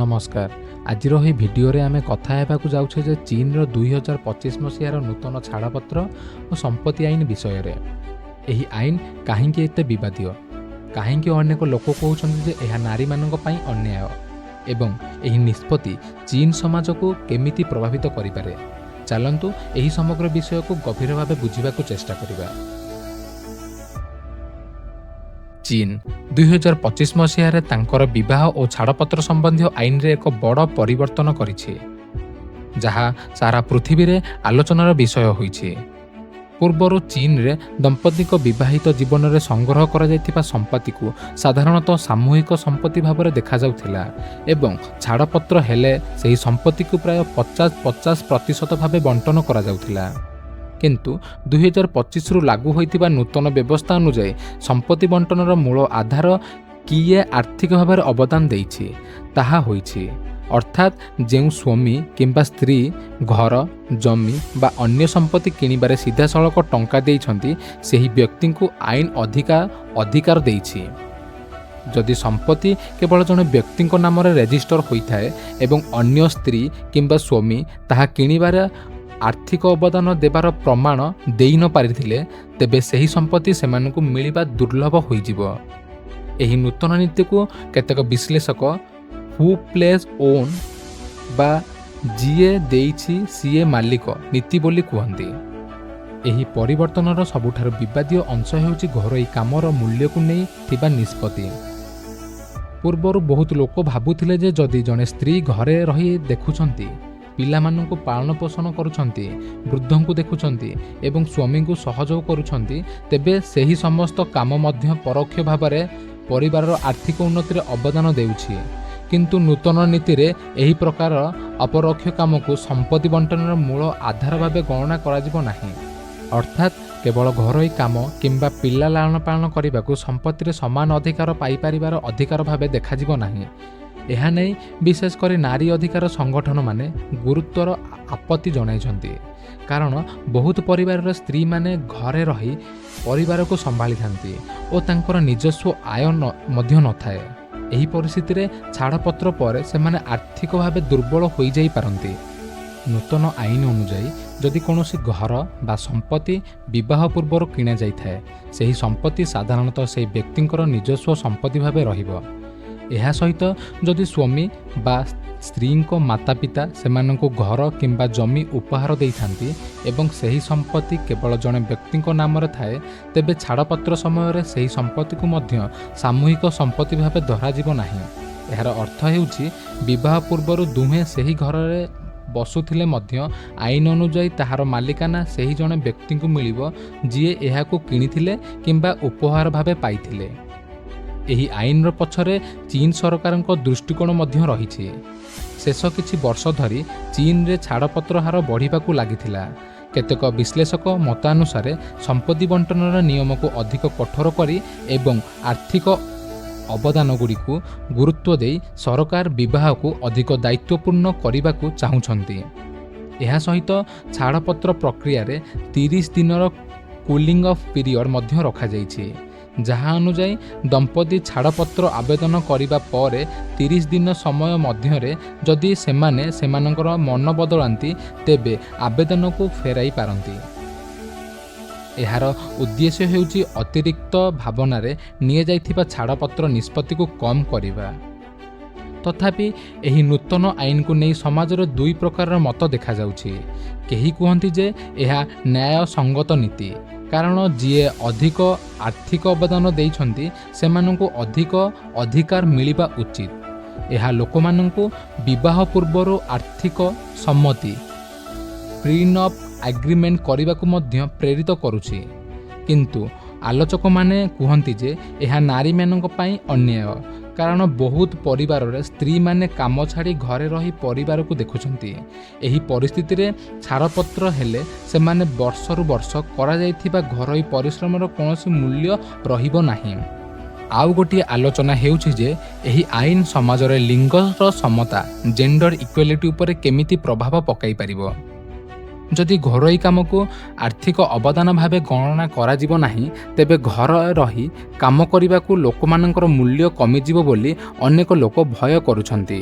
नमस्कार। आज भिडियो रे आमे कथा हेबाकु जाउछे जे चीन रो 2025 मसीहार नूतन छाड़पत्र और संपत्ति आईन विषय रे। एही आईन काहेकि एते विवादीय, काहेकि अनेक लोक कहउछन्ति जे एहा नारी मानक पई अन्याय एवं एही निष्पत्ति चीन समाज को केमिति प्रभावित करिपारे। चलंतु एही समग्र विषय को गभीर भावे बुझिबाकु चेष्टा करिबा। चीन 2025 मसीहारे तांकर विवाह और छाड़पत्र संबंधी आईन रे एक बड़ परिवर्तन करिछि, जहा सारा पृथ्वी रे आलोचनार विषय होइछि। पूर्वर चीन रे दंपति को विवाहित जीवन रे संग्रह करा जायतिबा संपत्ति को साधारणतः सामूहिक संपत्ति भाव में देखा जाउथिला एवं छाड़पत्र हेले सही संपत्ति को प्राय 50-50% भावे बंटन करा जाउथिला। किंतु 2025 रु लागू होइतिबा नूतन व्यवस्था अनुसार संपत्ति बंटनर मूल आधार किए आर्थिक भाव में अवदान देइछि ताहा होइछि, अर्थात जेउ स्वामी किंबा स्त्री घर जमी बा अन्य संपत्ति किनिबारे सीधा सड़क टंका देइछन्ति सेही व्यक्ति को आईन अधिकार देइछि। जदि संपत्ति केवल जने व्यक्ति नाम रेजिस्टर होइथाए एवं अन्य स्त्री किंबा स्वामी ताहा किनिबारे आर्थिक अवदान देवार प्रमाण देई न पारिथिले तेबे सही संपत्ति सेमानकु मिलिबा दुर्लभ होइजिबो। एही नूतन नीति को केतेक विश्लेषक हु प्लेज ओन बा जीए देइछि सीए मालिक नीति बोली कहନ୍ତି। एही परिवर्तनर सबुठार विवादीय अंश हेउछि घरोई कामर मूल्य को नै थिबा निष्पत्ति। पूर्वरु बहुत लोक भाबुथिले जे जदि जने स्त्री घरे रही देखुछन्ति, पिलामानंकु पालन पोषण करुछन्ति, वृद्धंकु देखुछन्ति एवं स्वामी को सहयोग करुछन्ति, तेबे सेही समस्त काम मध्य परोक्ष भावरे परिवारर आर्थिक उन्नति रे अवदान देउछि। किंतु नूतन नीति रे एही प्रकार अपरोक्ष काम को संपत्ति बंटनर मूल आधार भावे गणना कराजिबो नाही। अर्थात केवल घरोई काम किंबा पिला लालन पालन करने संपत्ति रे समान अधिकार पाई परिवार अधिकार भावे देखाजिबो नाही। एहा नै विशेषकर नारी अधिकार संगठन माने गुरुत्वर आपत्ति जणाइछन्ति, कारण बहुत परिवार स्त्री माने घरे रही परिवार को संभाली थांती और तांकर निजस्व आय मध्य नथाए। एही परिस्थिति रे छाड़पत्र पर से माने आर्थिक भावे दुर्बल होई जाई पारंती। नूतन आईन अनुसार जदि कौनसी घर बा संपत्ति विवाह पूर्वर किणा जाइथाए, सेही संपत्ति साधारणतः से व्यक्तिंकर निजस्व संपत्ति भावे रहिबो। एहा सहित जदि स्वामी बा स्त्री को माता पिता सेमानंको घर किंबा जमी उपहार देइथांती एवं सही संपत्ति केवल जने व्यक्ति नाम थाए, तेबे छाड़पत्र समय रे सही संपत्ति को मध्य सामूहिक संपत्ति भावे धराजिबो नाही। एहार अर्थ हेउछि विवाह पूर्वर दुहे सही घर रे बसुथिले मध्य आईन अनुसार ताहार मालिकाना सही जने व्यक्ति को मिलिबो जिए एहाको किनिथिले किंबा उपहार भावे पाइथिले। एही आईन पछरे चीन सरकार दृष्टिकोण मध्य रही। शेष किछि वर्ष धरी चीन रे छाड़पत्र हार बढ़िबाकू लागिथिला। केतेक विश्लेषक मतानुसार संपत्ति बंटनर नियम को अधिक कठोर करी एवं आर्थिक अवदान गुड़िकु गुरुत्व दे सरकार विवाह को अधिक दायित्वपूर्ण करने चाहुछन्ति। एहा सहित छाड़पत्र प्रक्रिया रे 30 दिनर कूलिंग ऑफ पीरियड मध्य रखा जाइछि, जहाँ अनुसार दंपति छाड़पत्र आवेदन करिबा परे 30 दिन समय मध्यरे जदि सेमाने सेमानकर मन बदलांती तेबे आवेदन को फेराई पारंती। एहार उद्देश्य हेउछि अतिरिक्त भावनारे निये जाइथिबा छाड़पत्र निष्पत्ति को कम करिबा। तथापि एही नूतन आईन को नहीं समाज रे दुई प्रकार मत देखा जाउछि। केही कहन्ति जे एहा न्याय संगत नीति, कारण जीए अधिक आर्थिक अवदान देइछन्ति सेमानंकु अधिक अधिकार मिलिबा उचित। एहा लोकमानंकु विवाह पूर्वर आर्थिक सम्मति प्रीनप एग्रीमेंट करबाकू मध्य प्रेरित करुछि। किंतु आलोचक माने कहन्ति जे एहा नारी मानक पई अन्याय, कारण बहुत परिवार रे स्त्री माने काम छाड़ी घरे रही परिवार को देखुछन्ति। एही परिस्थिति रे छाड़पत्र हेले से माने वर्ष रु वर्ष करा जाइथिबा घरोई परिश्रमर कोनोसी मूल्य रहिबो नाही। आउ गोटी आलोचना हेउछि जे एही आईन समाज रे लिंगर समता जेंडर इक्वालिटी उपरे केमिति प्रभाव पकाई परिबो। जदि घरोई काम को आर्थिक अवदान भावे गणना करा जिवो नाही, तेबे घर रही काम करने को लोकमानंकर मूल्य कमिजिवो बोली अनेक लोक भय करुछन्ति।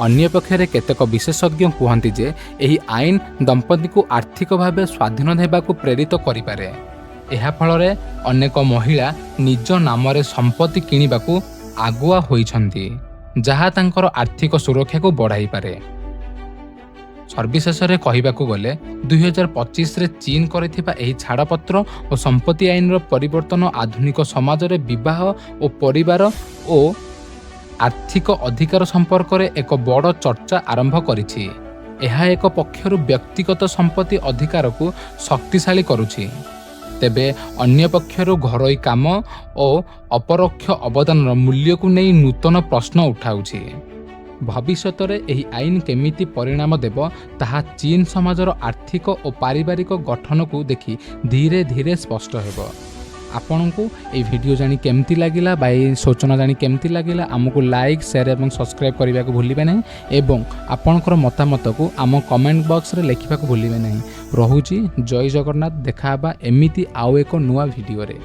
ଅନ୍ୟପକ୍ଷରେ କେତେକ ବିଶେଷଜ୍ଞ କୁହନ୍ତି ଯେ ଏହି ଆଇନ ଦମ୍ପତିଙ୍କୁ ଆର୍ଥିକ ଭାବେ ସ୍ୱାଧୀନ ହେବାକୁ ପ୍ରେରିତ କରିପାରେ। ଏହା ଫଳରେ ଅନେକ ମହିଳା ନିଜ ନାମରେ ସମ୍ପତ୍ତି କିଣିବାକୁ ଆଗୁଆ ହୋଇଛନ୍ତି, ଯାହା ତାଙ୍କର ଆର୍ଥିକ ସୁରକ୍ଷାକୁ ବଢ଼ାଇପାରେ। ସର୍ବିଶେଷରେ କହିବାକୁ ଗଲେ 2025ରେ ଚୀନ କରିଥିବା ଏହି ଛାଡ଼ପତ୍ର ଓ ସମ୍ପତ୍ତି ଆଇନର ପରିବର୍ତ୍ତନ ଆଧୁନିକ ସମାଜରେ ବିବାହ ଓ ପରିବାର ଓ ଆର୍ଥିକ ଅଧିକାର ସମ୍ପର୍କରେ ଏକ ବଡ଼ ଚର୍ଚ୍ଚା ଆରମ୍ଭ କରିଛି। ଏହା ଏକ ପକ୍ଷରୁ ବ୍ୟକ୍ତିଗତ ସମ୍ପତ୍ତି ଅଧିକାରକୁ ଶକ୍ତିଶାଳୀ କରୁଛି, ତେବେ ଅନ୍ୟ ପକ୍ଷରୁ ଘରୋଇ କାମ ଓ ଅପରୋକ୍ଷ ଅବଦାନର ମୂଲ୍ୟକୁ ନେଇ ନୂତନ ପ୍ରଶ୍ନ ଉଠାଉଛି। ଭବିଷ୍ୟତରେ ଏହି ଆଇନ କେମିତି ପରିଣାମ ଦେବ ତାହା ଚୀନ ସମାଜର ଆର୍ଥିକ ଓ ପାରିବାରିକ ଗଠନକୁ ଦେଖି ଧୀରେ ଧୀରେ ସ୍ପଷ୍ଟ ହେବ। ଆପଣଙ୍କୁ ଏହି ଭିଡ଼ିଓ ଜାଣି କେମିତି ଲାଗିଲା ବା ଏହି ସୂଚନା ଜାଣି କେମିତି ଲାଗିଲା ଆମକୁ ଲାଇକ୍, ସେୟାର ଏବଂ ସବସ୍କ୍ରାଇବ୍ କରିବାକୁ ଭୁଲିବେ ନାହିଁ ଏବଂ ଆପଣଙ୍କର ମତାମତକୁ ଆମ କମେଣ୍ଟ ବକ୍ସରେ ଲେଖିବାକୁ ଭୁଲିବେ ନାହିଁ। ରହୁଛି, ଜୟ ଜଗନ୍ନାଥ। ଦେଖା ହେବା ଏମିତି ଆଉ ଏକ ନୂଆ ଭିଡ଼ିଓରେ।